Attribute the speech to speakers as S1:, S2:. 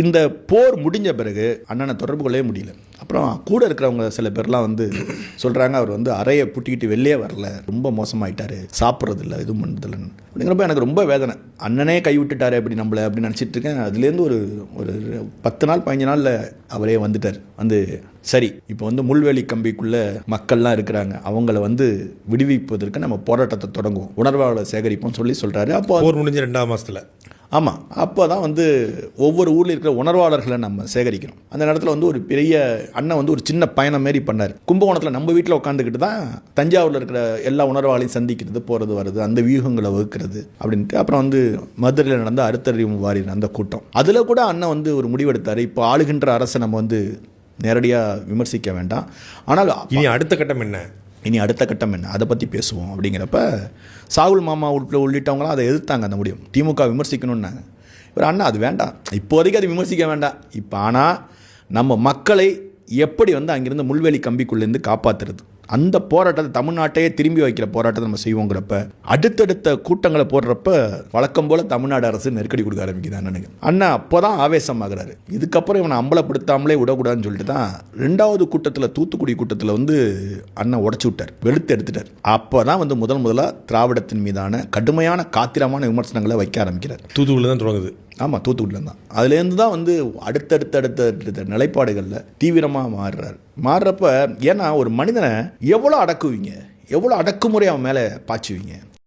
S1: இந்த போர் முடிஞ்ச பிறகு அண்ணனை தொடர்பு கொள்ளவே முடியல. அப்புறம் கூட இருக்கிறவங்க சில பேர்லாம் வந்து சொல்கிறாங்க, அவர் வந்து அறையை பூட்டிக்கிட்டு வெளியே வரல, ரொம்ப மோசமாயிட்டார், சாப்பிட்றதில்ல, எதுவும் பண்ணுறதில்லன்னு. அப்படிங்கிறப்ப எனக்கு ரொம்ப வேதனை. அண்ணனே கைவிட்டுட்டாரு அப்படி நம்மளை அப்படின்னு நினச்சிட்டு இருக்கேன். அதுலேருந்து ஒரு 10 நாள் 15 நாளில் அவரே வந்துட்டார். வந்து சரி, இப்போ வந்து முள்வேலி கம்பிக்குள்ளே மக்கள்லாம் இருக்கிறாங்க, அவங்கள வந்து விடுவிப்பதற்கு நம்ம போராட்டத்தை தொடங்குவோம், உணர்வாளர் சேகரிப்போம் சொல்கிறாரு. அப்போ
S2: போர் முடிஞ்ச 2ஆம் மாதத்தில்.
S1: ஆமாம், அப்போ தான் வந்து ஒவ்வொரு ஊரில் இருக்கிற உணர்வாளர்களை நம்ம சேகரிக்கணும். அந்த நேரத்தில் வந்து ஒரு பெரிய அண்ணன் வந்து ஒரு சின்ன பயணம் மாரி பண்ணார். கும்பகோணத்தில் நம்ம வீட்டில் உட்காந்துக்கிட்டு தான் தஞ்சாவூரில் இருக்கிற எல்லா உணர்வாளையும் சந்திக்கிறது, போகிறது வருது, அந்த வியூகங்களை வகுக்கிறது அப்படின்ட்டு. அப்புறம் வந்து மதுரையில் நடந்த அறுத்தறிவு வாரின் அந்த கூட்டம், அதில் கூட அண்ணன் வந்து ஒரு முடிவெடுத்தார். இப்போ ஆளுகின்ற அரசை நம்ம வந்து நேரடியாக விமர்சிக்க வேண்டாம், ஆனால்
S2: இனி அடுத்த கட்டம் என்ன,
S1: அதை பற்றி பேசுவோம் அப்படிங்கிறப்ப சாகுல் மாமா உள்ளிட்டவங்களாம் அதை எதிர்த்தாங்க. அந்த முடியும் திமுக விமர்சிக்கணும்னாங்க. இவர் அண்ணா அது வேண்டாம், இப்போதைக்கு அது விமர்சிக்க வேண்டாம். இப்போ ஆனால் நம்ம மக்களை எப்படி வந்து அங்கிருந்து முள்வேலி கம்பிக்குள்ளேருந்து காப்பாற்றுறது, அந்த போராட்டத்தை, தமிழ்நாட்டையே திரும்பி வைக்கிற போராட்டத்தை நம்ம செய்வோங்கிறப்ப அடுத்தடுத்த கூட்டங்களை போடுறப்ப வழக்கம் போல் தமிழ்நாடு அரசு நெருக்கடி கொடுக்க ஆரம்பிக்குது அண்ணனுக்கு. அண்ணா அப்போ தான் ஆவேசமாகிறாரு. இதுக்கப்புறம் இவனை அம்பலப்படுத்தாமலே விடக்கூடாதுன்னு சொல்லிட்டு தான் 2வது கூட்டத்தில், தூத்துக்குடி கூட்டத்தில் வந்து அண்ணன் உடச்சி விட்டார், வெளுத்து எடுத்துட்டார். அப்போ தான் வந்து முதலாக திராவிடத்தின் மீதான கடுமையான காத்திரமான விமர்சனங்களை வைக்க ஆரம்பிக்கிறார்.
S2: தூத்துக்குடியில் தான் தொடங்குது.
S1: ஆமாம், தூத்துக்குடியில் தான். அதுலேருந்து தான் வந்து அடுத்தடுத்த நிலைப்பாடுகளில் தீவிரமாக மாறுறப்ப, ஏன்னா ஒரு மனிதனை எவ்வளோ அடக்குவீங்க, எவ்வளோ அடக்குமுறை அவன் மேலே பாய்ச்சுவீங்க.